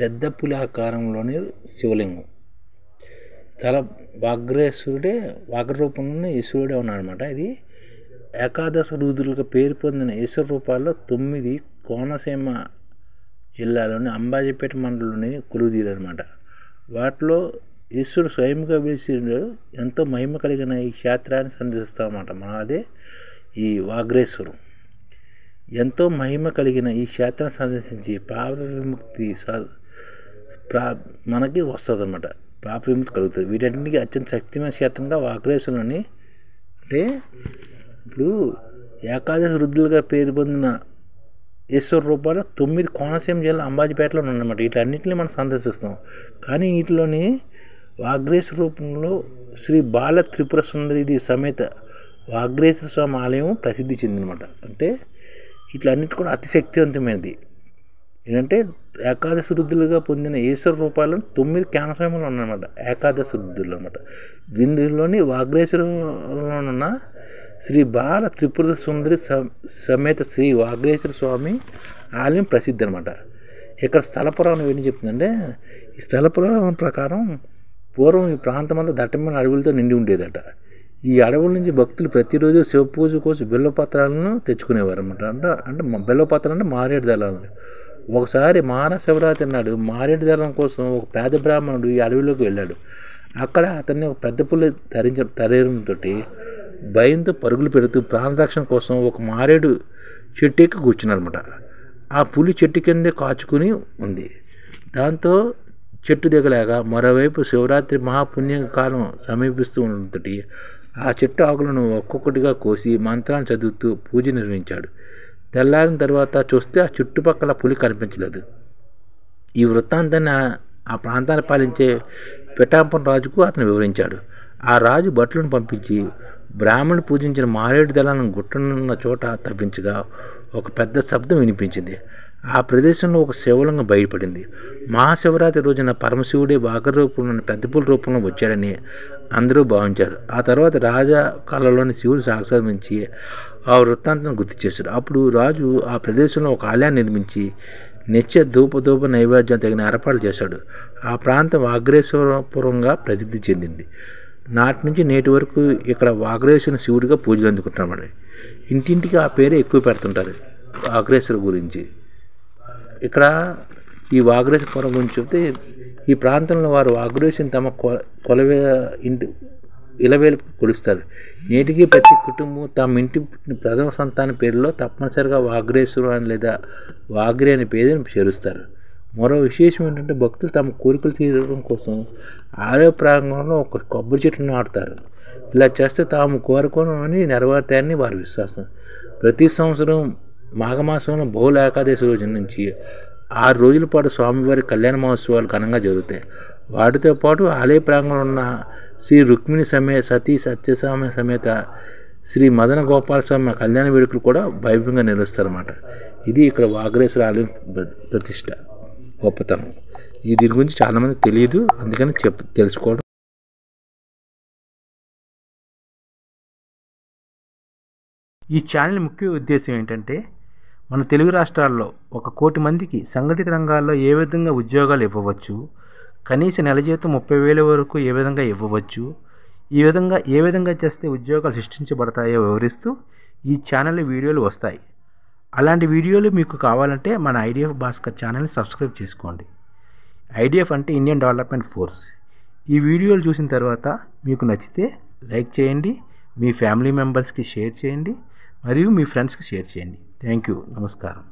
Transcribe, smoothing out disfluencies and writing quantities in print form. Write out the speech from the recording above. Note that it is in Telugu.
పెద్ద పులి ఆకారంలోని శివలింగం. చాలా వాగ్రేశ్వరుడే వాగ్ర రూపంలోనే ఈశ్వరుడే ఉన్నాడనమాట. ఇది ఏకాదశ రుద్రులుగా పేరు పొందిన ఈశ్వర రూపాల్లో 9 కోనసీమ జిల్లాలోని అంబాజీపేట మండలంలోని కొలువుదీరనమాట. వాటిలో ఈశ్వరుడు స్వయంగా వెలిసి ఎంతో మహిమ కలిగిన ఈ క్షేత్రాన్ని సందర్శిస్తామన్నమాట. అదే ఈ వాగ్రేశ్వరం. ఎంతో మహిమ కలిగిన ఈ క్షేత్రాన్ని సందర్శించి పాప విముక్తి మనకి వస్తుంది అన్నమాట. పాప విముక్తి కలుగుతుంది. వీటన్నిటికీ అత్యంత శక్తిమైన క్షేత్రంగా వాగ్రేశ్వరుని, అంటే ఇప్పుడు ఏకాదశి రుద్రులుగా పేరు పొందిన ఈశ్వర రూపాలు 9 కోనసీమ జిల్లా అంబాజీపేటలో ఉన్నమాట. వీటన్నిటిని మనం సందర్శిస్తాం. కానీ వీటిలోని వాగ్రేశ్వర రూపంలో శ్రీ బాల త్రిపుర సుందరి సమేత వాగ్రేశ్వర స్వామి ఆలయం ప్రసిద్ధి చెందినమాట. అంటే వీటిలన్నిటి కూడా అతి శక్తివంతమైనది. ఏంటంటే ఏకాదశి రుద్రులుగా పొందిన ఈశ్వర రూపాలు 9 కోనసీమలో ఉన్నాయన్నమాట. ఏకాదశి రుద్రులు అనమాట. ఇందులోని వాగ్రేశ్వరంలో ఉన్న శ్రీ బాల త్రిపుర సుందరి సమేత శ్రీ వాగ్రేశ్వర స్వామి ఆలయం ప్రసిద్ధి అనమాట. ఇక్కడ స్థల పురాణం ఏం చెప్తుందంటే, ఈ స్థల పురాణం ప్రకారం పూర్వం ఈ ప్రాంతమంతా దట్టమైన అడవులతో నిండి ఉండేదట. ఈ అడవుల నుంచి భక్తులు ప్రతిరోజు శివ పూజ కోసం బిల్వపత్రాలను తెచ్చుకునేవారు అనమాట. అంటే బిల్వపత్రాలు అంటే మారేడు దళాలు. ఒకసారి మహాశివరాత్రి నాడు మారేడు దళం కోసం ఒక పేద బ్రాహ్మణుడు ఈ అడవిలోకి వెళ్ళాడు. అక్కడ అతన్ని ఒక పెద్ద పులి తరేరంతో భయంతో పరుగులు పెడుతూ ప్రాణరక్షణ కోసం ఒక మారేడు చెట్టు ఎక్కి కూర్చున్నారనమాట. ఆ పులి చెట్టు కిందే కాచుకుని ఉంది. దాంతో చెట్టు దిగలేక మరోవైపు శివరాత్రి మహాపుణ్యకాలం సమీపిస్తూ ఉండటంతో ఆ చెట్టు ఆకులను ఒక్కొక్కటిగా కోసి మంత్రాన్ని చదువుతూ పూజ నిర్వహించాడు. తెల్లారిన తర్వాత చూస్తే ఆ చుట్టుపక్కల పులి కనిపించలేదు. ఈ వృత్తాంతాన్ని ఆ ప్రాంతాన్ని పాలించే పిఠాపురం రాజుకు అతను వివరించాడు. ఆ రాజు భటులను పంపించి బ్రాహ్మణుడు పూజించిన మారేడు దళాలను గుట్టనున్న చోట తవ్వించగా ఒక పెద్ద శబ్దం వినిపించింది. ఆ ప్రదేశంలో ఒక శివలింగం బయటపడింది. మహాశివరాత్రి రోజున పరమశివుడే వాగర రూపంలోని పెద్ద పులి రూపంలో వచ్చాడని అందరూ భావించారు. ఆ తర్వాత రాజా కళలోని శివుడు సాక్షాత్కరించి ఆ వృత్తాంతాన్ని గుర్తు చేశాడు. అప్పుడు రాజు ఆ ప్రదేశంలో ఒక ఆలయాన్ని నిర్మించి నిత్య ధూప నైవేద్యం తగిన ఏర్పాట్లు చేశాడు. ఆ ప్రాంతం వాగ్రేశ్వరపురంగా ప్రసిద్ధి చెందింది. నాటి నుంచి నేటి వరకు ఇక్కడ వాగ్రేశ్వర శివుడిగా పూజలు అందుకుంటున్నాడు. ఇంటింటికి ఆ పేరే ఎక్కువ పెడుతుంటారు వాగ్రేశ్వర గురించి. ఇక్కడ ఈ వాగ్రేశ్వరపురం గురించి చెప్తే, ఈ ప్రాంతంలో వారు వాగ్రేశ్వరుని తమ ఇలవేలుపు కొలుస్తారు. నేటికి ప్రతి కుటుంబం తమ ఇంటి ప్రథమ సంతాన పేరులో తప్పనిసరిగా వాగ్రేశ్వరు అని లేదా వాగ్రి అనే పేరుని చేరుస్తారు. మరో విశేషం ఏంటంటే, భక్తులు తమ కోరికలు తీరడం కోసం ఆలయ ప్రాంగణంలో ఒక కొబ్బరి చెట్టును నాటుతారు. ఇలా చేస్తే తాము కోరుకోవని నెరవేరుతాయని వారి విశ్వాసం. ప్రతి సంవత్సరం మాఘమాసంలో బహుళ ఏకాదశి రోజు నుంచి 6 రోజుల పాటు స్వామివారి కళ్యాణ మహోత్సవాలు ఘనంగా జరుగుతాయి. వాటితో పాటు ఆలయ ప్రాంగణంలో ఉన్న శ్రీ రుక్మిణి సతీ సత్యస్వామి సమేత శ్రీ మదన గోపాలస్వామి కళ్యాణ వేడుకలు కూడా వైభవంగా నిర్వహిస్తారన్నమాట. ఇది ఇక్కడ వాగ్రేశ్వర ఆలయం ప్రతిష్ట గొప్పతనం. దీని గురించి చాలామంది తెలియదు, అందుకని తెలుసుకోవడం. ఈ ఛానల్ ముఖ్య ఉద్దేశం ఏంటంటే, మన తెలుగు రాష్ట్రాల్లో 1 కోటి మందికి సంఘటిత రంగాల్లో ఏ విధంగా ఉద్యోగాలు ఇవ్వవచ్చు, కనీస నెల జీతం 30,000 వరకు ఏ విధంగా ఇవ్వవచ్చు, ఏ విధంగా చేస్తే ఉద్యోగాలు సృష్టించబడతాయో వివరిస్తూ ఈ ఛానల్ వీడియోలు వస్తాయి. అలాంటి వీడియోలు మీకు కావాలంటే మన ఐడిఎఫ్ భాస్కర్ ఛానల్ని సబ్స్క్రైబ్ చేసుకోండి. ఐడిఎఫ్ అంటే ఇండియన్ డెవలప్మెంట్ ఫోర్స్. ఈ వీడియోలు చూసిన తర్వాత మీకు నచ్చితే లైక్ చేయండి, మీ ఫ్యామిలీ మెంబర్స్కి షేర్ చేయండి, మరియు మీ ఫ్రెండ్స్కి షేర్ చేయండి. Thank you. నమస్కారం.